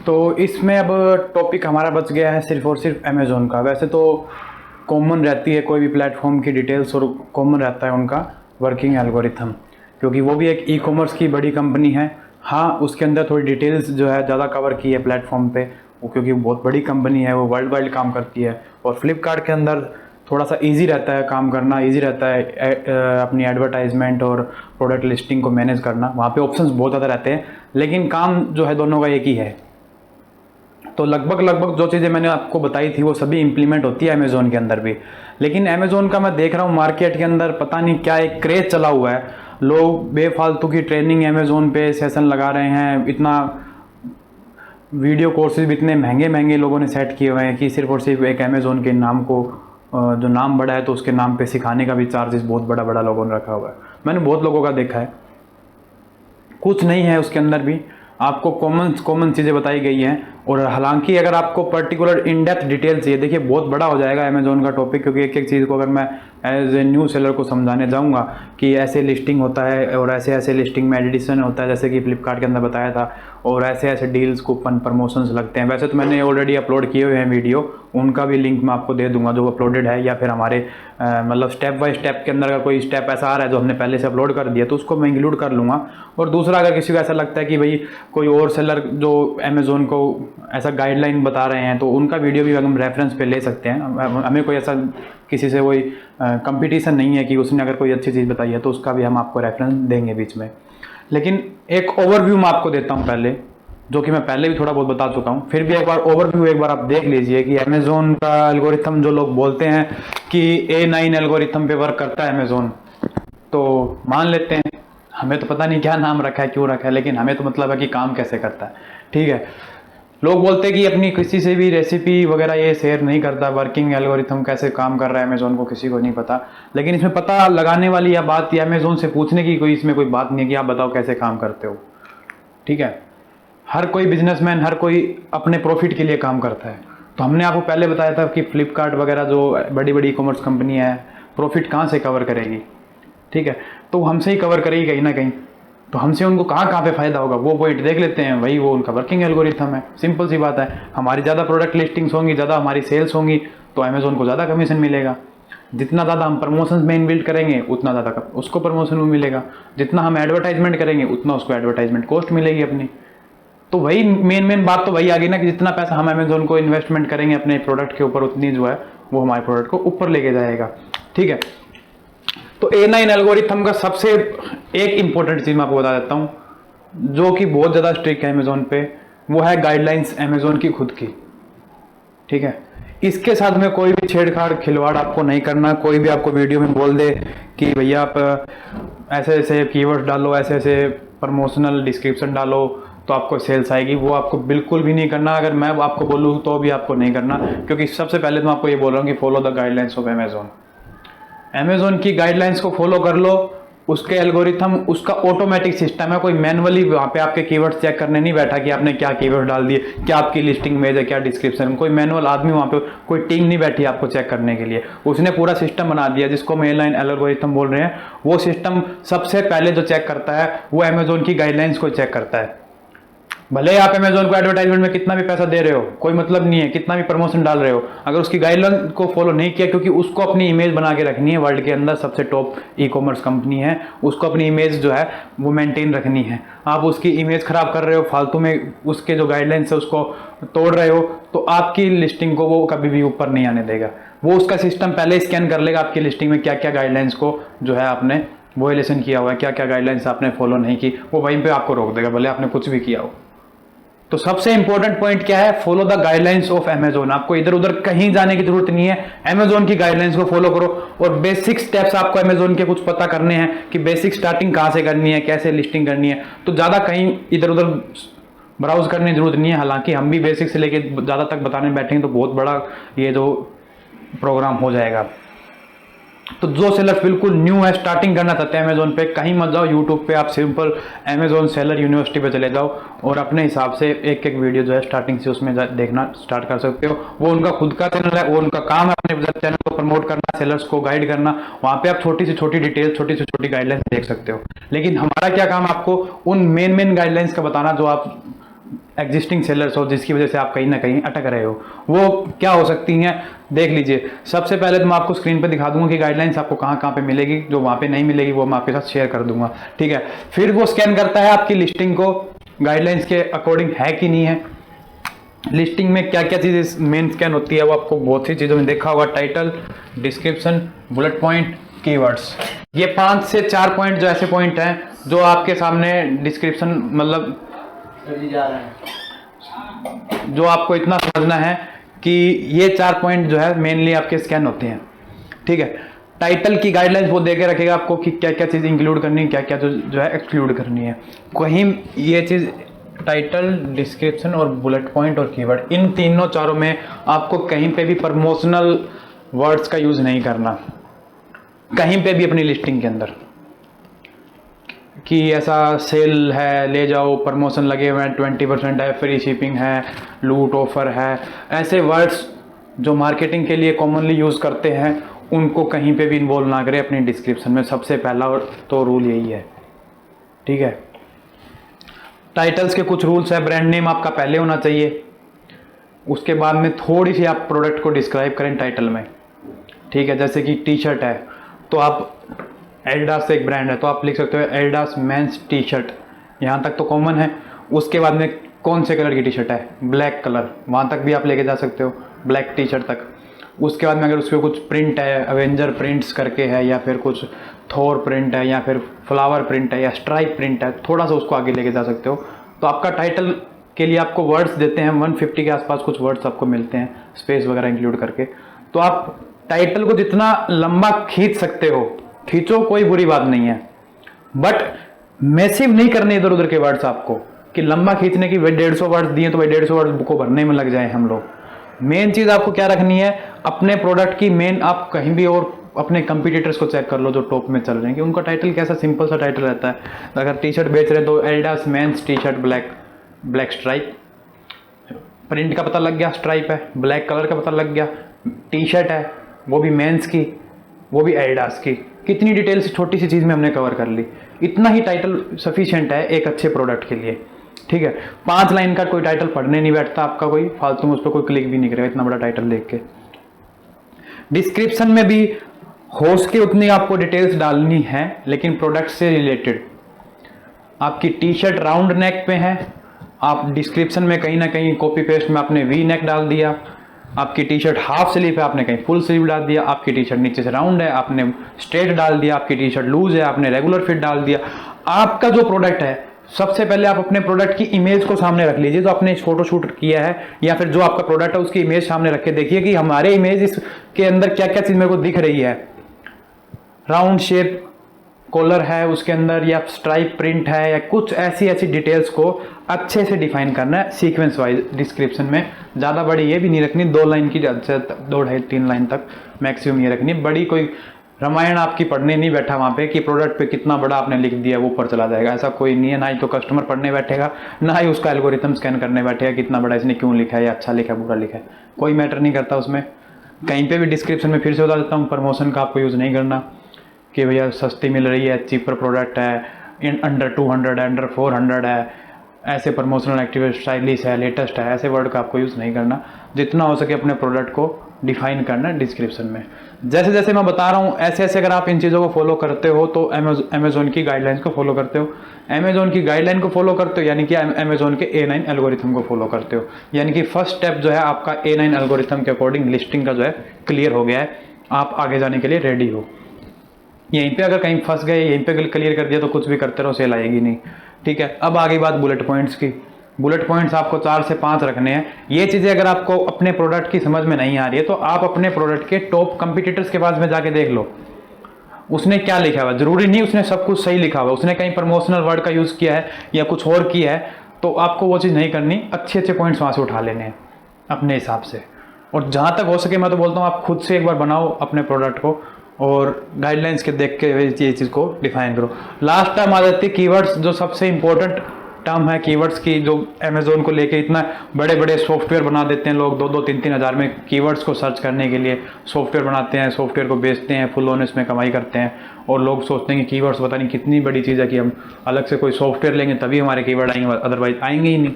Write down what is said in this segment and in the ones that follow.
तो इसमें अब टॉपिक हमारा बच गया है सिर्फ और सिर्फ अमेज़ोन का। वैसे तो कॉमन रहती है कोई भी प्लेटफॉर्म की डिटेल्स और कॉमन रहता है उनका वर्किंग एल्गोरिथम, क्योंकि वो भी एक ई कॉमर्स की बड़ी कंपनी है। हाँ, उसके अंदर थोड़ी डिटेल्स जो है ज़्यादा कवर की है प्लेटफॉर्म पे, वो क्योंकि बहुत बड़ी कंपनी है, वो वर्ल्ड वाइड काम करती है। और फ्लिपकार्ट के अंदर थोड़ा सा इजी रहता है काम करना, इजी रहता है अपनी एडवर्टाइजमेंट और प्रोडक्ट लिस्टिंग को मैनेज करना। वहाँ पे ऑप्शंस बहुत ज़्यादा रहते हैं, लेकिन काम जो है दोनों का एक ही है। तो लगभग जो चीज़ें मैंने आपको बताई थी वो सभी इंप्लीमेंट होती है अमेज़ोन के अंदर भी। लेकिन अमेज़ोन का मैं देख रहा हूँ मार्केट के अंदर पता नहीं क्या एक क्रेज़ चला हुआ है, लोग बेफालतू की ट्रेनिंग अमेज़ोन पे सेशन लगा रहे हैं। इतना वीडियो कोर्सेज भी इतने महंगे महंगे लोगों ने सेट किए हुए हैं कि सिर्फ और सिर्फ एक अमेज़ोन के नाम को, जो नाम बड़ा है तो उसके नाम पे सिखाने का भी चार्जेस बहुत बड़ा बड़ा लोगों ने रखा हुआ है। मैंने बहुत लोगों का देखा है, कुछ नहीं है उसके अंदर भी, आपको कॉमन चीज़ें बताई गई हैं। और हालांकि अगर आपको पर्टिकुलर इन डेप्थ डिटेल चाहिए, देखिए बहुत बड़ा हो जाएगा अमेज़ोन का टॉपिक, क्योंकि एक एक चीज़ को अगर मैं एज ए न्यू सेलर को समझाने जाऊंगा कि ऐसे लिस्टिंग होता है और ऐसे ऐसे लिस्टिंग में एडिशन होता है जैसे कि फ्लिपकार्ट के अंदर बताया था, और ऐसे ऐसे डील्स कूपन प्रमोशंस लगते हैं। वैसे तो मैंने ऑलरेडी अपलोड किए हुए हैं वीडियो, उनका भी लिंक मैं आपको दे दूंगा जो अपलोडेड है, या फिर हमारे मतलब स्टेप बाय स्टेप के अंदर अगर कोई स्टेप ऐसा आ रहा है जो हमने पहले से अपलोड कर दिया तो उसको मैं इंक्लूड कर लूँगा। और दूसरा, अगर किसी को ऐसा लगता है कि भाई कोई और सेलर जो अमेज़ोन को ऐसा गाइडलाइन बता रहे हैं तो उनका वीडियो भी हम रेफरेंस पे ले सकते हैं। हमें कोई ऐसा किसी से कोई कंपटीशन नहीं है कि उसने अगर कोई अच्छी चीज़ बताई है तो उसका भी हम आपको रेफरेंस देंगे बीच में। लेकिन एक ओवरव्यू मैं आपको देता हूँ पहले, जो कि मैं पहले भी थोड़ा बहुत बता चुका हूँ, फिर भी एक बार ओवरव्यू एक बार आप देख लीजिए कि अमेज़ोन का एल्गोरिथम जो लोग बोलते हैं कि A9 एल्गोरिथम पे वर्क करता है अमेज़ोन, तो मान लेते हैं। हमें तो पता नहीं क्या नाम रखा है, क्यों रखा है, लेकिन हमें तो मतलब है कि काम कैसे करता है। ठीक है, लोग बोलते हैं कि अपनी किसी से भी रेसिपी वगैरह ये शेयर नहीं करता, वर्किंग एल्गोरिथम कैसे काम कर रहा है अमेज़ोन को किसी को नहीं पता। लेकिन इसमें पता लगाने वाली या बात या अमेज़ोन से पूछने की कोई इसमें कोई बात नहीं है कि आप बताओ कैसे काम करते हो। ठीक है, हर कोई बिजनेसमैन, हर कोई अपने प्रॉफिट के लिए काम करता है। तो हमने आपको पहले बताया था कि फ्लिपकार्ट वगैरह जो बड़ी बड़ी ई कॉमर्स कंपनी है, प्रॉफिट कहाँ से कवर करेगी। ठीक है, तो हमसे ही कवर करेगी कहीं ना कहीं। तो हमसे उनको कहाँ कहाँ पे फ़ायदा होगा वो पॉइंट देख लेते हैं, वही वो उनका वर्किंग एल्गोरिथम है। सिंपल सी बात है, हमारी ज़्यादा प्रोडक्ट लिस्टिंग्स होंगी, ज़्यादा हमारी सेल्स होंगी तो अमेज़ोन को ज़्यादा कमीशन मिलेगा। जितना ज़्यादा हम प्रमोशन में इन्वेस्ट करेंगे उतना ज़्यादा उसको प्रमोशन में मिलेगा। जितना हम एडवर्टाइजमेंट करेंगे उतना उसको एडवर्टाइजमेंट कॉस्ट मिलेगी अपनी। तो वही मेन बात तो वही आ गई ना कि जितना पैसा हम अमेज़ोन को इन्वेस्टमेंट करेंगे अपने प्रोडक्ट के ऊपर, उतनी जो है वो हमारे प्रोडक्ट को ऊपर लेके जाएगा। ठीक है, तो A9 एल्गोरिथम का सबसे एक इंपॉर्टेंट चीज़ मैं आपको बता देता हूँ जो कि बहुत ज़्यादा स्ट्रिक्ट है अमेज़ोन पे, वो है गाइडलाइंस अमेज़ोन की खुद की। ठीक है, इसके साथ में कोई भी छेड़छाड़ खिलवाड़ आपको नहीं करना। कोई भी आपको वीडियो में बोल दे कि भैया आप ऐसे ऐसे कीवर्ड्स डालो, ऐसे ऐसे प्रमोशनल डिस्क्रिप्शन डालो तो आपको सेल्स आएगी, वो आपको बिल्कुल भी नहीं करना। अगर मैं आपको बोलूँ तो भी आपको नहीं करना, क्योंकि सबसे पहले तो मैं आपको ये बोल रहा हूँ कि follow the guidelines of Amazon. Amazon की गाइडलाइंस को फॉलो कर लो, उसके एल्गोरिथम, उसका ऑटोमेटिक सिस्टम है। कोई मैनुअली वहाँ पे आपके कीवर्ड्स चेक करने नहीं बैठा कि आपने क्या कीवर्ड डाल दिए, क्या आपकी लिस्टिंग में है, क्या डिस्क्रिप्शन। कोई मैनुअल आदमी वहाँ पे, कोई टीम नहीं बैठी आपको चेक करने के लिए। उसने पूरा सिस्टम बना दिया जिसको हम A9 एल्गोरिथम बोल रहे हैं। वो सिस्टम सबसे पहले जो चेक करता है वो अमेज़ोन की गाइडलाइंस को चेक करता है। भले आप अमेज़ोन को एडवर्टाइजमेंट में कितना भी पैसा दे रहे हो, कोई मतलब नहीं है, कितना भी प्रमोशन डाल रहे हो, अगर उसकी गाइडलाइन को फॉलो नहीं किया, क्योंकि उसको अपनी इमेज बना के रखनी है, वर्ल्ड के अंदर सबसे टॉप ई कॉमर्स कंपनी है, उसको अपनी इमेज जो है वो मेंटेन रखनी है। आप उसकी इमेज खराब कर रहे हो, फालतू में उसके जो गाइडलाइंस है उसको तोड़ रहे हो, तो आपकी लिस्टिंग को वो कभी भी ऊपर नहीं आने देगा। वो उसका सिस्टम पहले स्कैन कर लेगा आपकी लिस्टिंग में क्या क्या गाइडलाइंस को जो है आपने वोलेशन किया हुआ है, क्या क्या गाइडलाइंस आपने फॉलो नहीं की, वो वहीं पे आपको रोक देगा भले आपने कुछ भी किया हो। तो सबसे इंपॉर्टेंट पॉइंट क्या है, follow the guidelines of Amazon. आपको इधर उधर कहीं जाने की जरूरत नहीं है, अमेज़ोन की गाइडलाइंस को फॉलो करो। और बेसिक स्टेप्स आपको अमेज़ोन के कुछ पता करने हैं कि बेसिक स्टार्टिंग कहाँ से करनी है, कैसे लिस्टिंग करनी है। तो ज़्यादा कहीं इधर उधर ब्राउज करने की जरूरत नहीं है। हालांकि हम भी बेसिक से लेके ज़्यादा तक बताने बैठेंगे तो बहुत बड़ा ये जो प्रोग्राम हो जाएगा। तो जो सेलर्स बिल्कुल न्यू है, स्टार्टिंग करना चाहते हैं अमेज़ोन पे, कहीं मत जाओ, यूट्यूब पे आप सिंपल अमेज़ोन सेलर यूनिवर्सिटी पे चले जाओ और अपने हिसाब से एक एक वीडियो जो है स्टार्टिंग से उसमें देखना स्टार्ट कर सकते हो। वो उनका खुद का चैनल है, वो उनका काम है अपने चैनल को प्रमोट करना, सेलर्स को गाइड करना। वहाँ पे आप छोटी से छोटी डिटेल, छोटी से छोटी गाइडलाइंस देख सकते हो। लेकिन हमारा क्या काम, आपको उन मेन गाइडलाइंस का बताना जो आप एग्जिस्टिंग सेलर्स हो जिसकी वजह से आप कहीं ना कहीं अटक रहे हो, वो क्या हो सकती हैं देख लीजिए। सबसे पहले तो मैं आपको स्क्रीन पे दिखा दूंगा कि गाइडलाइंस आपको कहाँ कहाँ पे मिलेगी, जो वहाँ पे नहीं मिलेगी वो मैं आपके साथ शेयर कर दूंगा, ठीक है। फिर वो स्कैन करता है आपकी लिस्टिंग को गाइडलाइंस के अकॉर्डिंग है कि नहीं है। लिस्टिंग में क्या क्या चीज़ें मेन स्कैन होती है वो आपको बहुत सी चीज़ों में देखा होगा, title, description, bullet point, keywords. ये 5 से 4 पॉइंट जो ऐसे पॉइंट हैं जो आपके सामने डिस्क्रिप्शन मतलब जो आपको इतना समझना है कि ये 4 पॉइंट जो है मेनली आपके स्कैन होते हैं, ठीक है। टाइटल की गाइडलाइंस वो देके रखेगा आपको कि क्या क्या चीज़ इंक्लूड करनी है, क्या क्या जो है एक्सक्लूड करनी है। कहीं ये चीज़ टाइटल, डिस्क्रिप्शन और बुलेट पॉइंट और कीवर्ड, इन तीनों चारों में आपको कहीं पे भी प्रमोशनल वर्ड्स का यूज़ नहीं करना, कहीं पे भी अपनी लिस्टिंग के अंदर कि ऐसा सेल है ले जाओ, प्रमोशन लगे हुए हैं, 20% है, फ्री शिपिंग है, लूट ऑफर है, ऐसे वर्ड्स जो मार्केटिंग के लिए कॉमनली यूज़ करते हैं उनको कहीं पे भी इन्वॉल्व ना करें अपनी डिस्क्रिप्शन में। सबसे पहला तो रूल यही है, ठीक है। टाइटल्स के कुछ रूल्स है, ब्रांड नेम आपका पहले होना चाहिए, उसके बाद में थोड़ी सी आप प्रोडक्ट को डिस्क्राइब करें टाइटल में, ठीक है। जैसे कि टी शर्ट है तो आप एडिडास एक ब्रांड है तो आप लिख सकते हो एडिडास मेंस टी शर्ट, यहाँ तक तो कॉमन है। उसके बाद में कौन से कलर की टी शर्ट है, ब्लैक कलर, वहाँ तक भी आप लेके जा सकते हो, ब्लैक टी शर्ट तक। उसके बाद में अगर उसके कुछ प्रिंट है, अवेंजर प्रिंट्स करके है, या फिर कुछ थोर प्रिंट है, या फिर फ्लावर प्रिंट है, या स्ट्राइप प्रिंट है, थोड़ा सा उसको आगे लेके जा सकते हो। तो आपका टाइटल के लिए आपको वर्ड्स देते हैं 150 के आसपास कुछ वर्ड्स आपको मिलते हैं स्पेस वगैरह इंक्लूड करके। तो आप टाइटल को जितना लंबा खींच सकते हो खींचो, कोई बुरी बात नहीं है, बट मैसिव नहीं करने इधर उधर के वर्ड्स आपको कि लंबा खींचने की भाई 150 वर्ड्स दिए तो भाई 150 वर्ड्स को भरने में लग जाए हम लोग। मेन चीज़ आपको क्या रखनी है अपने प्रोडक्ट की, मेन आप कहीं भी और अपने कंपटीटर्स को चेक कर लो जो टॉप में चल रहे हैं कि उनका टाइटल कैसा सिंपल सा टाइटल रहता है। अगर टी शर्ट बेच रहे हैं तो Adidas mains T shirt black stripe, print का पता लग गया, स्ट्राइप है, ब्लैक कलर का पता लग गया, टी शर्ट है वो भी मेंस की, वो भी एडिडास की। कितनी डिटेल से छोटी सी चीज़ में हमने कवर कर ली, इतना ही टाइटल सफिशिएंट है एक अच्छे प्रोडक्ट के लिए, ठीक है। 5 लाइन का कोई टाइटल पढ़ने नहीं बैठता आपका कोई, फालतू में उस पर कोई क्लिक भी नहीं करेगा इतना बड़ा टाइटल देख के। डिस्क्रिप्शन में भी हो सके उतनी आपको डिटेल्स डालनी है, लेकिन प्रोडक्ट से रिलेटेड। आपकी टी शर्ट राउंड नेक पे है, आप डिस्क्रिप्शन में कहीं ना कहीं कॉपी पेस्ट में आपने वी नेक डाल दिया। आपकी टी शर्ट हाफ स्लीव है, आपने कहीं फुल स्लीव डाल दिया। आपकी टी शर्ट नीचे से राउंड है, आपने स्ट्रेट डाल दिया। आपकी टी शर्ट लूज है, आपने रेगुलर फिट डाल दिया। आपका जो प्रोडक्ट है, सबसे पहले आप अपने प्रोडक्ट की इमेज को सामने रख लीजिए, जो आपने फोटो शूट किया है या फिर जो आपका प्रोडक्ट है उसकी इमेज सामने रख के देखिए कि हमारे इमेज इसके अंदर क्या क्या चीज़ मेरे को दिख रही है। राउंड शेप कॉलर है उसके अंदर, या स्ट्राइप प्रिंट है, या कुछ ऐसी डिटेल्स को अच्छे से डिफाइन करना है सीक्वेंस वाइज डिस्क्रिप्शन में। ज़्यादा बड़ी ये भी नहीं रखनी, 2 लाइन की, 2 ढाई 3 लाइन तक मैक्सिमम ये रखनी। बड़ी कोई रामायण आपकी पढ़ने नहीं बैठा वहाँ पे कि प्रोडक्ट पे कितना बड़ा आपने लिख दिया वो ऊपर चला जाएगा, ऐसा कोई नहीं है। ना ही तो कस्टमर पढ़ने बैठेगा, ना ही उसका एल्गोरिथम स्कैन करने बैठेगा कितना बड़ा इसने क्यों लिखा है, या अच्छा लिखा है बुरा लिखा है, कोई मैटर नहीं करता उसमें। कहीं पे भी डिस्क्रिप्शन में फिर से बता देता हूँ, प्रमोशन का आपको यूज़ नहीं करना कि भैया सस्ती मिल रही है, चीपर प्रोडक्ट है, अंडर 200 है, अंडर 400 है, ऐसे प्रमोशनल एक्टिव स्टाइलिश है, लेटेस्ट है, ऐसे वर्ड का आपको यूज़ नहीं करना। जितना हो सके अपने प्रोडक्ट को डिफाइन करना डिस्क्रिप्शन में। जैसे जैसे मैं बता रहा हूँ ऐसे ऐसे अगर आप इन चीज़ों को फॉलो करते हो तो अमेजोन की गाइडलाइंस को फॉलो करते हो। अमेजोन की गाइडलाइन को फॉलो करते हो यानी कि अमेजोन के A9 एल्गोरिथम को फॉलो करते हो, यानी कि फर्स्ट स्टेप जो है आपका A9 एल्गोरिथम के अकॉर्डिंग लिस्टिंग का जो है क्लियर हो गया है, आप आगे जाने के लिए रेडी हो। यहीं पे अगर कहीं फंस गए, यहीं पे क्लियर कर दिया तो कुछ भी करते रहो, सेल आएगी नहीं, ठीक है। अब आगे बात बुलेट पॉइंट्स की। बुलेट पॉइंट्स आपको 4 से 5 रखने हैं। ये चीज़ें अगर आपको अपने प्रोडक्ट की समझ में नहीं आ रही है तो आप अपने प्रोडक्ट के टॉप कंपटीटर्स के पास में जाके देख लो उसने क्या लिखा हुआ। जरूरी नहीं उसने सब कुछ सही लिखा हुआ, उसने कहीं प्रमोशनल वर्ड का यूज़ किया है या कुछ और किया है, तो आपको वो चीज़ नहीं करनी। अच्छे अच्छे पॉइंट्स वहाँ से उठा लेने हैं अपने हिसाब से। और जहाँ तक हो सके मैं तो बोलता हूँ आप खुद से एक बार बनाओ अपने प्रोडक्ट को और गाइडलाइंस के देख के ये चीज़ को डिफाइन करो। लास्ट टाइम आ जाती है कीवर्ड्स, जो सबसे इंपॉर्टेंट टर्म है कीवर्ड्स की, जो अमेजोन को लेके इतना बड़े बड़े सॉफ्टवेयर बना देते हैं लोग, 2-2, 3-3 हज़ार में कीवर्ड्स को सर्च करने के लिए सॉफ्टवेयर बनाते हैं, सॉफ्टवेयर को बेचते हैं, फुल ऑन इसमें कमाई करते हैं। और लोग सोचते हैं कि कीवर्ड्स पता नहीं कितनी बड़ी चीज़ है कि हम अलग से कोई सॉफ्टवेयर लेंगे तभी हमारे कीवर्ड आएंगे, अदरवाइज आएंगे ही नहीं।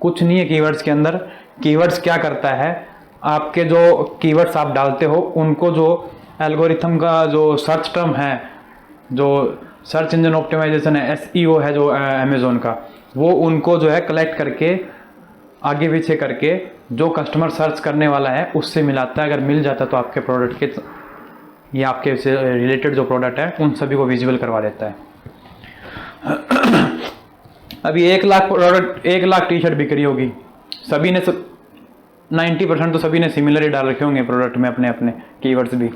कुछ नहीं है कीवर्ड्स के अंदर। कीवर्ड्स क्या करता है, आपके जो कीवर्ड्स आप डालते हो उनको जो एल्गोरिथम का जो सर्च टर्म है, जो सर्च इंजन ऑप्टिमाइजेशन है, एसईओ है जो अमेज़ोन का, वो उनको जो है कलेक्ट करके आगे पीछे करके जो कस्टमर सर्च करने वाला है उससे मिलाता है। अगर मिल जाता तो आपके प्रोडक्ट के या आपके से रिलेटेड जो प्रोडक्ट है उन सभी को विजिबल करवा देता है। अभी 1,00,000 प्रोडक्ट, 1,00,000 टी शर्ट बिक रही होगी, सभी ने 90% तो सभी ने सिमिलर ही डाल रखे होंगे प्रोडक्ट में अपने अपने कीवर्ड्स भी।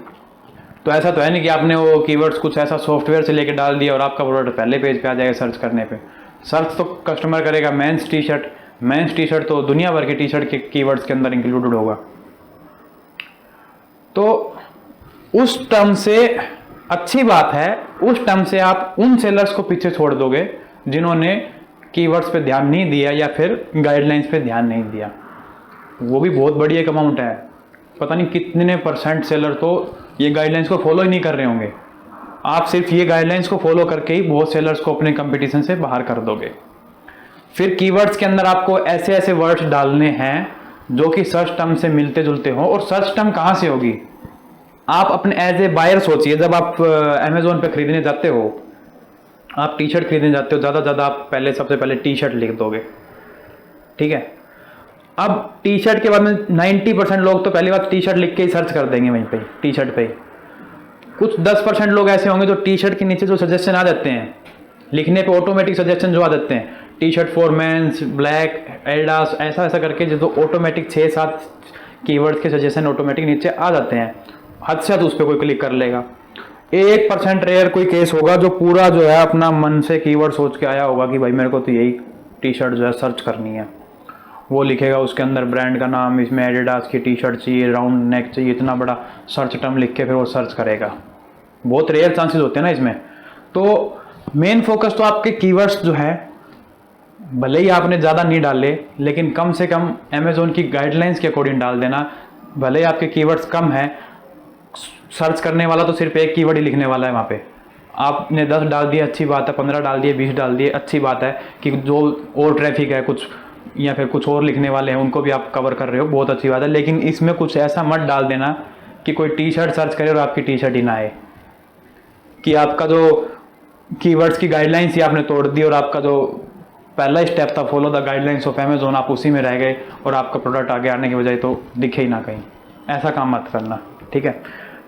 तो ऐसा तो है नहीं कि आपने वो कीवर्ड्स कुछ ऐसा सॉफ्टवेयर से लेके डाल दिया और आपका प्रोडक्ट पहले पेज पे आ जाएगा सर्च करने पे। सर्च तो कस्टमर करेगा mains T shirt, mains T shirt तो दुनिया भर के टी शर्ट के कीवर्ड्स के अंदर इंक्लूडेड होगा। तो उस टर्म से अच्छी बात है, उस टर्म से आप उन सेलर्स को पीछे छोड़ दोगे जिन्होंने कीवर्ड्स पे ध्यान नहीं दिया या फिर गाइडलाइंस पे ध्यान नहीं दिया। वो भी बहुत बड़ी एक अमाउंट है, पता नहीं कितने % सेलर तो ये गाइडलाइंस को फॉलो ही नहीं कर रहे होंगे। आप सिर्फ ये गाइडलाइंस को फॉलो करके ही बहुत सेलर्स को अपने कंपटीशन से बाहर कर दोगे। फिर कीवर्ड्स के अंदर आपको ऐसे ऐसे वर्ड्स डालने हैं जो कि सर्च टर्म से मिलते जुलते हो। और सर्च टर्म कहाँ से होगी, आप अपने एज ए बायर सोचिए, जब आप अमेज़ोन पे खरीदने जाते हो, आप टी शर्ट खरीदने जाते हो, ज़्यादा ज़्यादा आप पहले सबसे पहले टी शर्ट लिख दोगे, ठीक है। अब टी शर्ट के बाद में 90% लोग तो पहली बात टी शर्ट लिख के ही सर्च कर देंगे वहीं पे, टी शर्ट पे ही। कुछ 10% लोग ऐसे होंगे जो टी शर्ट के नीचे जो सजेशन आ जाते हैं लिखने पे, ऑटोमेटिक सजेशन जो आ जाते हैं, T shirt for men's, black, Adidas, ऐसा ऐसा करके जो ऑटोमेटिक 6-7 कीवर्ड्स के सजेशन ऑटोमेटिक नीचे आ जाते हैं, हद से हद उस पर कोई क्लिक कर लेगा। 1% रेयर कोई केस होगा जो पूरा जो है अपना मन से कीवर्ड सोच के आया होगा कि भाई मेरे को तो यही टी शर्ट जो है सर्च करनी है। वो लिखेगा उसके अंदर ब्रांड का नाम, इसमें एडिडास की टी शर्ट चाहिए, राउंड नेक चाहिए, इतना बड़ा सर्च टर्म लिख के फिर वो सर्च करेगा। बहुत रेयर चांसेस होते हैं ना इसमें। तो मेन फोकस तो आपके कीवर्ड्स जो है, भले ही आपने ज़्यादा नहीं डाले लेकिन कम से कम अमेज़ोन की गाइडलाइंस के अकॉर्डिंग डाल देना। भले ही आपके कीवर्ड्स कम है, सर्च करने वाला तो सिर्फ एक कीवर्ड ही लिखने वाला है वहाँ पे। आपने 10 डाल दिए अच्छी बात है, 15 डाल दिए, 20 डाल दिए अच्छी बात है कि जो और ट्रैफिक है कुछ या फिर कुछ और लिखने वाले हैं उनको भी आप कवर कर रहे हो, बहुत अच्छी बात है। लेकिन इसमें कुछ ऐसा मत डाल देना कि कोई टी शर्ट सर्च करे और आपकी टी शर्ट ही ना आए, कि आपका जो कीवर्ड्स की गाइडलाइंस ही आपने तोड़ दी और आपका जो पहला स्टेप था follow the guidelines of Amazon, आप उसी में रह गए और आपका प्रोडक्ट आगे आने की बजाय तो दिखे ही ना कहीं। ऐसा काम मत करना, ठीक है।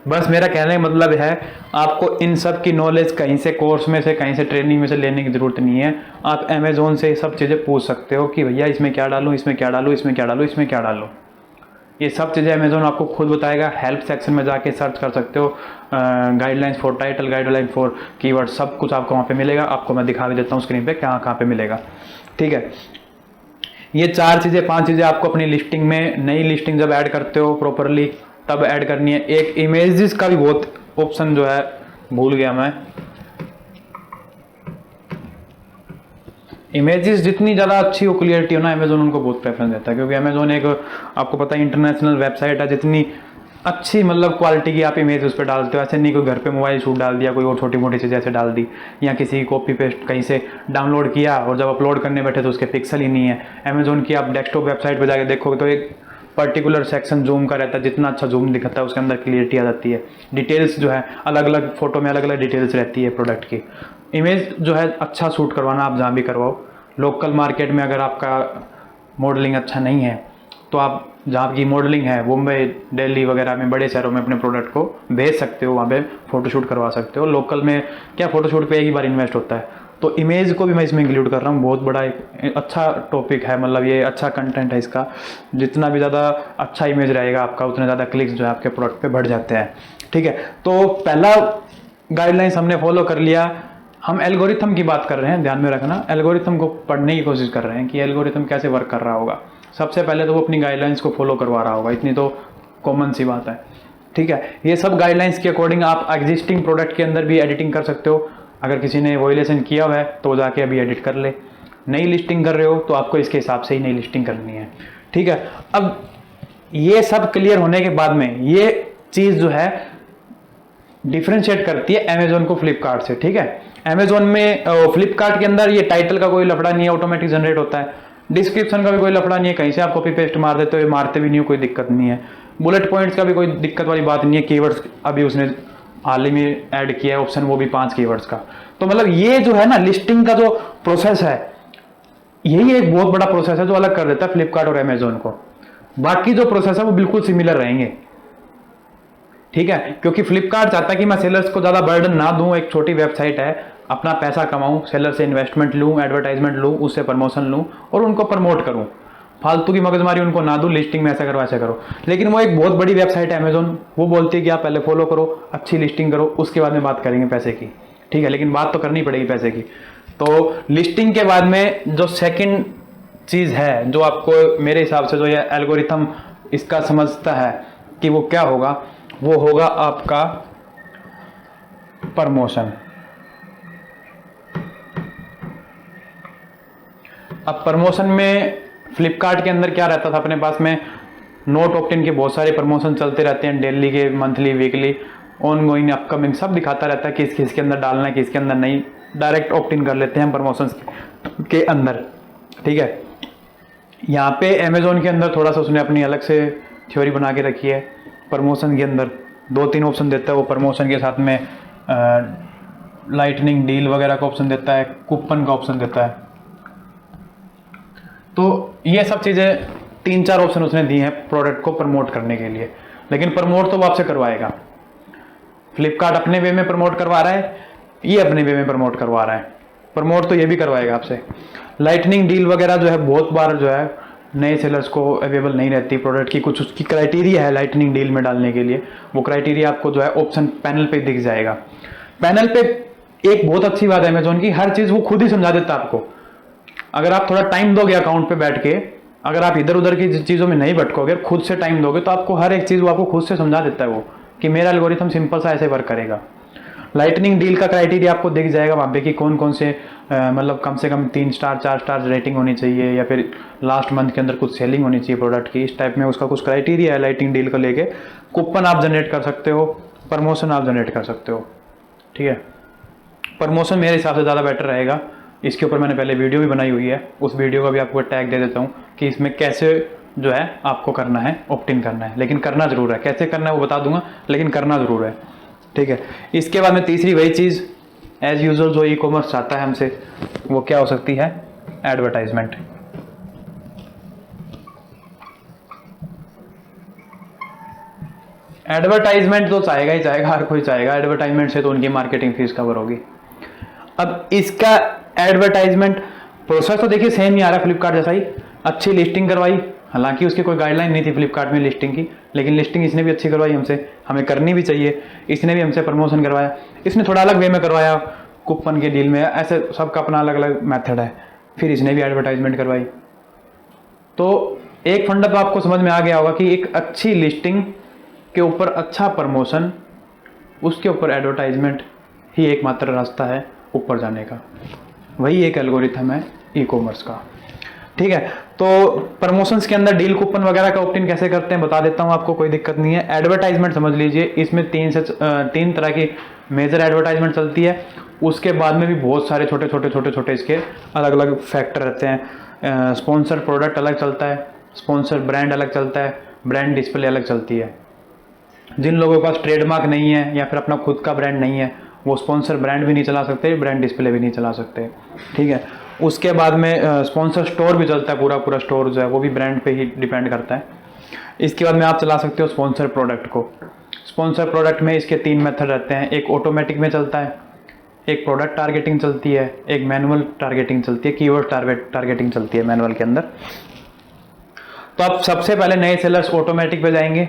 बस मेरा कहने का मतलब है आपको इन सब की नॉलेज कहीं से कोर्स में से, कहीं से ट्रेनिंग में से लेने की ज़रूरत नहीं है। आप अमेज़ोन से सब चीज़ें पूछ सकते हो कि भैया इसमें क्या डालूँ, इसमें क्या डालूँ, इसमें क्या डालूँ, इसमें क्या डालूँ। ये सब चीज़ें अमेज़ोन आपको खुद बताएगा। हेल्प सेक्शन में जाके सर्च कर सकते हो, guidelines for title, guideline for keyword, सब कुछ आपको वहाँ पे मिलेगा। आपको मैं दिखा भी देता हूँ स्क्रीन पे कहाँ कहाँ पे मिलेगा, ठीक है। ये 4 चीज़ें 5 चीज़ें आपको अपनी लिस्टिंग में, नई लिस्टिंग जब ऐड करते हो प्रॉपरली तब ऐड करनी है। एक इमेजेस का भी बहुत ऑप्शन जो है भूल गया मैं। इमेजेस जितनी ज़्यादा अच्छी हो, क्लियरिटी हो ना, अमेज़ोन उनको बहुत प्रेफरेंस देता है, क्योंकि अमेज़ोन एक आपको पता है इंटरनेशनल वेबसाइट है। जितनी अच्छी मतलब क्वालिटी की आप इमेज उस पर डालते हो, ऐसे नहीं कोई घर पे मोबाइल शूट डाल दिया, कोई और छोटी मोटी चीज़ ऐसे डाल दी, या किसी कॉपी पेस्ट कहीं से डाउनलोड किया और जब अपलोड करने बैठे तो उसके पिक्सल ही नहीं है। अमेज़ोन की आप डेस्कटॉप वेबसाइट पर जाकर देखोगे तो एक पर्टिकुलर सेक्शन जूम का रहता है, जितना अच्छा जूम दिखता है उसके अंदर क्लियरिटी आ जाती है। डिटेल्स जो है अलग अलग फोटो में अलग अलग डिटेल्स रहती है प्रोडक्ट की। इमेज जो है अच्छा शूट करवाना आप जहाँ भी करवाओ। लोकल मार्केट में अगर आपका मॉडलिंग अच्छा नहीं है तो आप जहाँ की मॉडलिंग है मुंबई, दिल्ली वगैरह में, बड़े शहरों में अपने प्रोडक्ट को भेज सकते हो, वहाँ पे फ़ोटोशूट करवा सकते हो। लोकल में क्या फ़ोटोशूट पे एक ही बार इन्वेस्ट होता है। तो इमेज को भी मैं इसमें इंक्लूड कर रहा हूँ। बहुत बड़ा एक अच्छा टॉपिक है, मतलब ये अच्छा कंटेंट है इसका। जितना भी ज़्यादा अच्छा इमेज रहेगा आपका उतने ज़्यादा क्लिक्स जो है आपके प्रोडक्ट पे बढ़ जाते हैं, ठीक है। तो पहला गाइडलाइंस हमने फॉलो कर लिया। हम एल्गोरिथम की बात कर रहे हैं, ध्यान में रखना। एल्गोरिथम को पढ़ने की कोशिश कर रहे हैं कि एल्गोरिथम कैसे वर्क कर रहा होगा। सबसे पहले तो वो अपनी गाइडलाइंस को फॉलो करवा रहा होगा, इतनी तो कॉमन सी बात है, ठीक है। ये सब गाइडलाइंस के अकॉर्डिंग आप एग्जिस्टिंग प्रोडक्ट के अंदर भी एडिटिंग कर सकते हो। अगर किसी ने वॉयलेशन किया हुआ है तो जाके अभी एडिट कर ले। नई लिस्टिंग कर रहे हो तो आपको इसके हिसाब से ही नई लिस्टिंग करनी है, ठीक है। अब ये सब क्लियर होने के बाद में ये चीज़ जो है डिफ्रेंशिएट करती है अमेज़ोन को फ्लिपकार्ट से, ठीक है। अमेज़ोन में फ्लिपकार्ट के अंदर ये टाइटल का कोई लफड़ा नहीं है, ऑटोमेटिक जनरेट होता है। डिस्क्रिप्शन का भी कोई लफड़ा नहीं है, कहीं से आप कॉपी पेस्ट मार देते हो, मारते भी नहीं हो, कोई दिक्कत नहीं है। बुलेट पॉइंट्स का भी कोई दिक्कत वाली बात नहीं है। कीवर्ड्स अभी उसने हाल ही में ऐड किया है ऑप्शन, वो भी 5 कीवर्ड्स का। तो मतलब ये जो है ना लिस्टिंग का जो प्रोसेस है, यही एक बहुत बड़ा प्रोसेस है जो अलग कर देता है फ्लिपकार्ट और अमेजोन को। बाकी जो प्रोसेस है वो बिल्कुल सिमिलर रहेंगे, ठीक है, क्योंकि फ्लिपकार्ट चाहता है कि मैं सेलर्स को ज़्यादा बर्डन ना दूं, एक छोटी वेबसाइट है, अपना पैसा कमाऊं, सेलर से इन्वेस्टमेंट लूं, एडवर्टाइजमेंट लूं, उससे प्रमोशन लूं और उनको प्रमोट करूं, फालतू की मगजमारी उनको ना दूं, लिस्टिंग में ऐसा करो ऐसा करो। लेकिन वो एक बहुत बड़ी वेबसाइट है अमेजोन, वो बोलती है कि आप पहले फॉलो करो, अच्छी लिस्टिंग करो, उसके बाद में बात करेंगे पैसे की, ठीक है, लेकिन बात तो करनी पड़ेगी पैसे की। तो लिस्टिंग के बाद में जो सेकेंड चीज़ है जो आपको मेरे हिसाब से जो ये एल्गोरिथम इसका समझता है कि वो क्या होगा, वो होगा आपका प्रमोशन। अब प्रमोशन में फ्लिपकार्ट के अंदर क्या रहता था, अपने पास में नोट ऑप्ट इन के बहुत सारे प्रमोशन चलते रहते हैं, डेली के, monthly, weekly, on going, upcoming, सब दिखाता रहता है किस किस के अंदर डालना है, किसके अंदर नहीं। डायरेक्ट ऑप्ट इन कर लेते हैं हम प्रमोशंस के अंदर, ठीक है। यहाँ पे अमेजोन के अंदर थोड़ा सा उसने अपनी अलग से थ्योरी बना के रखी है। प्रमोशन के अंदर 2-3 ऑप्शन देता है वो, प्रमोशन के साथ में लाइटनिंग डील वगैरह का ऑप्शन देता है, कूपन का ऑप्शन देता है। तो ये सब चीज़ें 3-4 ऑप्शन उसने दी हैं प्रोडक्ट को प्रमोट करने के लिए। लेकिन प्रमोट तो वो आपसे करवाएगा, फ्लिपकार्ट अपने वे में प्रमोट करवा रहा है, ये अपने वे में प्रमोट करवा रहा है, प्रमोट तो ये भी करवाएगा आपसे। लाइटनिंग डील वगैरह जो है बहुत बार जो है नए सेलर्स को अवेलेबल नहीं रहती प्रोडक्ट की, कुछ उसकी क्राइटेरिया है लाइटनिंग डील में डालने के लिए, वो क्राइटेरिया आपको जो है ऑप्शन पैनल पे दिख जाएगा। पैनल पे एक बहुत अच्छी बात है अमेजोन की, हर चीज़ वो खुद ही समझा देता है आपको। अगर आप थोड़ा टाइम दोगे अकाउंट पे बैठ के, अगर आप इधर उधर की चीज़ों में नहीं भटकोगे, खुद से टाइम दोगे, तो आपको हर एक चीज़ वो आपको खुद से समझा देता है वो, कि मेरा एल्गोरिथम सिंपल सा ऐसे वर्क करेगा। लाइटनिंग डील का क्राइटेरिया आपको दिख जाएगा वहाँ पे कि कौन कौन से मतलब कम से कम 3 स्टार 4 स्टार रेटिंग होनी चाहिए, या फिर लास्ट मंथ के अंदर कुछ सेलिंग होनी चाहिए प्रोडक्ट की, इस टाइप में उसका कुछ क्राइटेरिया है लाइटनिंग डील को लेके। कूपन आप जनरेट कर सकते हो, प्रमोशन आप जनरेट कर सकते हो, ठीक है। प्रमोशन मेरे हिसाब से ज़्यादा बेटर रहेगा, इसके ऊपर मैंने पहले वीडियो भी बनाई हुई है, उस वीडियो का भी आपको टैग दे देता हूँ कि इसमें कैसे जो है आपको करना है, ऑप्ट इन करना है, लेकिन करना ज़रूर है। कैसे करना है वो बता दूंगा, लेकिन करना ज़रूर है, ठीक है। इसके बाद में तीसरी वही चीज़ एज यूजुअल जो ई कॉमर्स चाहता है हमसे, वो क्या हो सकती है, एडवर्टाइजमेंट। एडवर्टाइजमेंट तो चाहेगा ही चाहेगा, हर कोई चाहेगा, एडवर्टाइजमेंट से तो उनकी मार्केटिंग फीस कवर होगी। अब इसका एडवर्टाइजमेंट प्रोसेस तो देखिए सेम ही आ रहा है फ्लिपकार्ट जैसा ही। अच्छी लिस्टिंग करवाई, हालांकि उसकी कोई गाइडलाइन नहीं थी फ्लिपकार्ट में लिस्टिंग की, लेकिन लिस्टिंग इसने भी अच्छी करवाई हमसे, हमें करनी भी चाहिए। इसने भी हमसे प्रमोशन करवाया, इसने थोड़ा अलग वे में करवाया, कूपन के डील में, ऐसे सबका अपना अलग अलग मेथड है। फिर इसने भी एडवर्टाइजमेंट करवाई। तो एक फंडा तो आपको समझ में आ गया होगा कि एक अच्छी लिस्टिंग के ऊपर अच्छा प्रमोशन, उसके ऊपर एडवर्टाइजमेंट ही एकमात्र रास्ता है ऊपर जाने का। वही एक एल्गोरिथम है ई कॉमर्स का, ठीक है। तो प्रमोशंस के अंदर डील कूपन वगैरह का ऑप्ट इन कैसे करते हैं बता देता हूं आपको, कोई दिक्कत नहीं है। एडवर्टाइजमेंट समझ लीजिए, इसमें 3 तरह की मेजर एडवर्टाइजमेंट चलती है। उसके बाद में भी बहुत सारे छोटे छोटे इसके अलग अलग फैक्टर रहते हैं। स्पॉन्सर प्रोडक्ट अलग चलता है, स्पॉन्सर ब्रांड अलग चलता है, ब्रांड डिस्प्ले अलग चलती है। जिन लोगों के पास ट्रेडमार्क नहीं है या फिर अपना खुद का ब्रांड नहीं है, वो स्पॉन्सर ब्रांड भी नहीं चला सकते, ब्रांड डिस्प्ले भी नहीं चला सकते, ठीक है। उसके बाद में स्पॉन्सर स्टोर भी चलता है, पूरा स्टोर जो है वो भी ब्रांड पे ही डिपेंड करता है। इसके बाद में आप चला सकते हो स्पॉन्सर प्रोडक्ट को। स्पॉन्सर प्रोडक्ट में इसके 3 मेथड रहते हैं, एक ऑटोमेटिक में चलता है, एक प्रोडक्ट टारगेटिंग चलती है, एक मैनुअल टारगेटिंग चलती है, कीवर्ड टारगेटिंग चलती है मैनुअल के अंदर। तो आप सबसे पहले नए सेलर्स ऑटोमेटिक पे जाएंगे।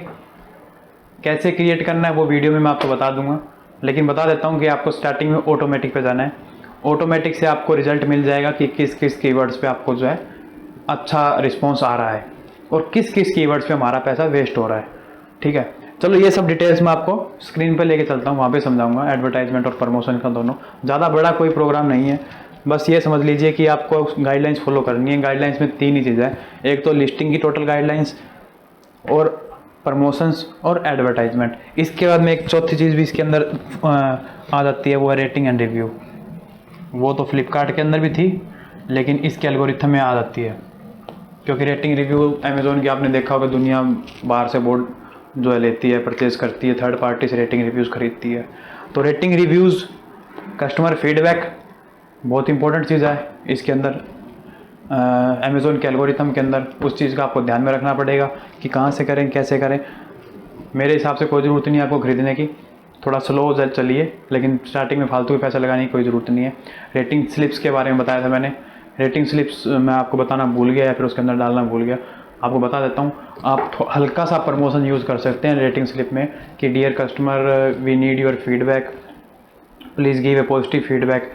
कैसे क्रिएट करना है वो वीडियो में मैं आपको बता दूंगा, लेकिन बता देता हूँ कि आपको स्टार्टिंग में ऑटोमेटिक पे जाना है। ऑटोमेटिक से आपको रिजल्ट मिल जाएगा कि किस किस कीवर्ड्स पे आपको जो है अच्छा रिस्पॉन्स आ रहा है और किस किस कीवर्ड्स पे हमारा पैसा वेस्ट हो रहा है, ठीक है। चलो ये सब डिटेल्स मैं आपको स्क्रीन पे लेके चलता हूँ, वहाँ पे समझाऊंगा एडवर्टाइजमेंट और प्रमोशन का दोनों। ज़्यादा बड़ा कोई प्रोग्राम नहीं है, बस ये समझ लीजिए कि आपको गाइडलाइंस फॉलो करनी है। गाइडलाइंस में 3 ही चीज़ें हैं, एक तो लिस्टिंग की टोटल गाइडलाइंस और प्रमोशंस और एडवर्टाइजमेंट। इसके बाद में एक चौथी चीज़ भी इसके अंदर आ जाती है, वो है रेटिंग एंड रिव्यू। वो तो फ्लिपकार्ट के अंदर भी थी, लेकिन इसके एल्गोरिथम में आ जाती है। क्योंकि रेटिंग रिव्यू अमेज़ोन की आपने देखा होगा दुनिया बाहर से बोर्ड जो है लेती है, परचेज़ करती है, थर्ड पार्टी से रेटिंग रिव्यूज़ खरीदती है। तो रेटिंग रिव्यूज़, कस्टमर फीडबैक बहुत इंपॉर्टेंट चीज़ है इसके अंदर। अमेज़ोन के एल्गोरिथम के अंदर उस चीज़ का आपको ध्यान में रखना पड़ेगा कि कहाँ से करें, कैसे करें। मेरे हिसाब से कोई ज़रूरत नहीं है आपको ख़रीदने की, थोड़ा स्लो चलिए, लेकिन स्टार्टिंग में फालतू के पैसे लगाने की कोई ज़रूरत नहीं है। रेटिंग स्लिप्स के बारे में बताया था मैंने, रेटिंग स्लिप्स मैं आपको बताना भूल गया या फिर उसके अंदर डालना भूल गया, आपको बता देता हूँ। आप हल्का सा प्रमोशन यूज़ कर सकते हैं रेटिंग स्लिप में कि dear customer, we need your feedback, please give a positive feedback,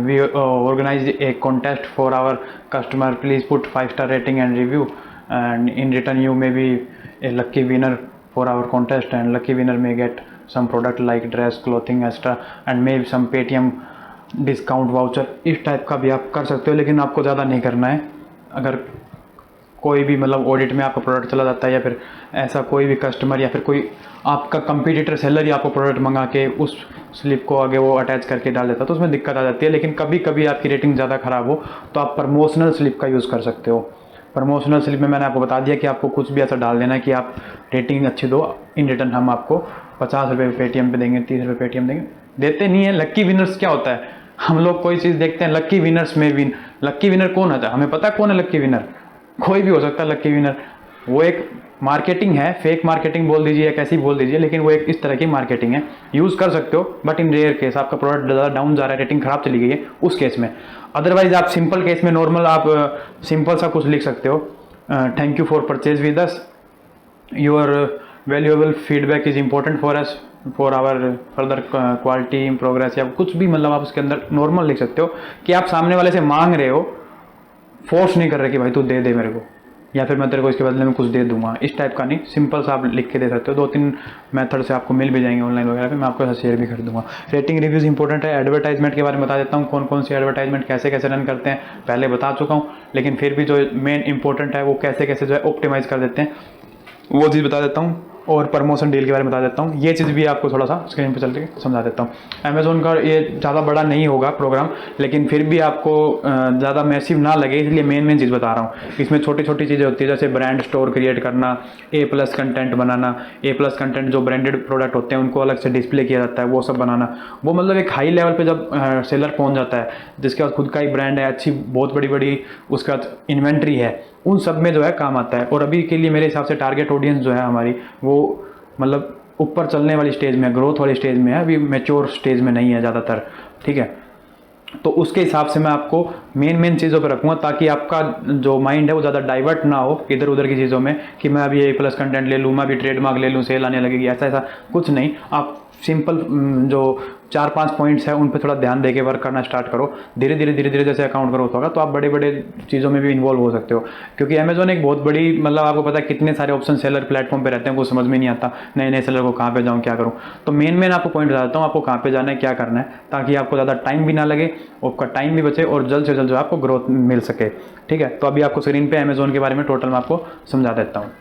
we organise a contest for our customer, please put 5 star rating and review, and in return you may be a lucky winner for our contest, and lucky winner may get some product like dress, clothing extra and maybe some Paytm discount voucher। इस type का भी आप कर सकते हो, लेकिन आपको ज़्यादा नहीं करना है। अगर कोई भी मतलब ऑडिट में आपका प्रोडक्ट चला जाता है या फिर ऐसा कोई भी कस्टमर या फिर कोई आपका कंपटीटर सेलर ही आपको प्रोडक्ट मंगा के उस स्लिप को आगे वो अटैच करके डाल देता है तो उसमें दिक्कत आ जाती है। लेकिन कभी कभी आपकी रेटिंग ज़्यादा ख़राब हो तो आप प्रमोशनल स्लिप का यूज़ कर सकते हो। प्रमोशनल स्लिप में मैंने आपको बता दिया कि आपको कुछ भी ऐसा डाल देना है कि आप रेटिंग अच्छी दो, इन रिटर्न हम आपको 50 रुपये पेटीएम पे देंगे, 30 रुपये पेटीएम देंगे। देते नहीं है। लक्की विनर्स क्या होता है, हम लोग कोई चीज़ देखते हैं लक्की विनर्स में विन, लक्की विनर कौन होता है हमें पता है कौन है लक्की विनर, कोई भी हो सकता है लक्की विनर। वो एक मार्केटिंग है, फेक मार्केटिंग बोल दीजिए या कैसी बोल दीजिए, लेकिन वो एक इस तरह की मार्केटिंग है, यूज़ कर सकते हो। बट इन रेयर केस आपका प्रोडक्ट ज़्यादा डाउन जा रहा है, रेटिंग ख़राब चली गई है, उस केस में। अदरवाइज आप सिंपल केस में नॉर्मल आप सिंपल सा कुछ लिख सकते हो, thank you for purchase with us, your valuable feedback is important for us for our further quality in progress, या कुछ भी मतलब आप उसके अंदर नॉर्मल लिख सकते हो कि आप सामने वाले से मांग रहे हो, फोर्स नहीं कर रहे कि भाई तू दे दे मेरे को या फिर मैं तेरे को इसके बदले में कुछ दे दूंगा, इस टाइप का नहीं। सिंपल सा आप लिख के दे सकते हो। 2-3 मेथड से आपको मिल भी जाएंगे ऑनलाइन वगैरह पे, मैं आपको ऐसा शेयर भी कर दूंगा। रेटिंग रिव्यूज़ इंपॉर्टेंट है। एडवर्टाइजमेंट के बारे में बता देता हूँ, कौन कौन सी एडवर्टाइजमेंट कैसे कैसे रन करते हैं पहले बता चुका हूँ, लेकिन फिर भी जो मेन इंपॉर्टेंट है वो कैसे कैसे जो है ऑप्टिमाइज़ कर देते हैं वो चीज़ बता देता हूँ, और प्रमोशन डील के बारे में बता देता हूँ। ये चीज़ भी आपको थोड़ा सा स्क्रीन पे चल के समझा देता हूँ। अमेज़ोन का ये ज़्यादा बड़ा नहीं होगा प्रोग्राम, लेकिन फिर भी आपको ज़्यादा मैसिव ना लगे इसलिए मेन चीज़ बता रहा हूँ। इसमें छोटी छोटी चीज़ें होती है जैसे ब्रांड स्टोर क्रिएट करना, A+ content banana, A+ content जो ब्रांडेड प्रोडक्ट होते हैं उनको अलग से डिस्प्ले किया जाता है वो सब बनाना। वो मतलब एक हाई लेवल पर जब सेलर पहुँच जाता है जिसके पास खुद का ही ब्रांड है, अच्छी बहुत बड़ी बड़ी उसके बाद इन्वेंट्री है, उन सब में जो है काम आता है। और अभी के लिए मेरे हिसाब से टारगेट ऑडियंस जो है हमारी वो मतलब ऊपर चलने वाली स्टेज में, ग्रोथ वाली स्टेज में है, अभी मैच्योर स्टेज में नहीं है ज़्यादातर, ठीक है। तो उसके हिसाब से मैं आपको मेन चीज़ों पर रखूँगा ताकि आपका जो माइंड है वो ज़्यादा डाइवर्ट ना हो इधर उधर की चीज़ों में कि मैं अभी A+ कंटेंट ले लूँ, मैं अभी ट्रेडमार्क ले लूँ, सेल आने लगेगी, ऐसा ऐसा कुछ नहीं। आप सिंपल जो 4-5 पॉइंट्स है उन पर थोड़ा ध्यान देके वर्क करना स्टार्ट करो। धीरे धीरे जैसे अकाउंट ग्रोथ होगा तो आप बड़े बड़े चीज़ों में भी इन्वॉल्व हो सकते हो, क्योंकि अमेज़ॉन एक बहुत बड़ी मतलब आपको पता है कितने सारे ऑप्शन सेलर प्लेटफॉर्म पे रहते हैं, वो समझ में नहीं आता नए नए सेलर को कहाँ पे जाऊँ क्या करूँ। तो मेन आपको पॉइंट बताता हूँ आपको कहाँ पे जाना है, क्या करना है, ताकि आपको ज़्यादा टाइम भी ना लगे, आपका टाइम भी बचे और जल्द से जल्द जो आपको ग्रोथ मिल सके, ठीक है। तो अभी आपको स्क्रीन पे अमेज़ॉन के बारे में टोटल मैं आपको समझा देता हूँ।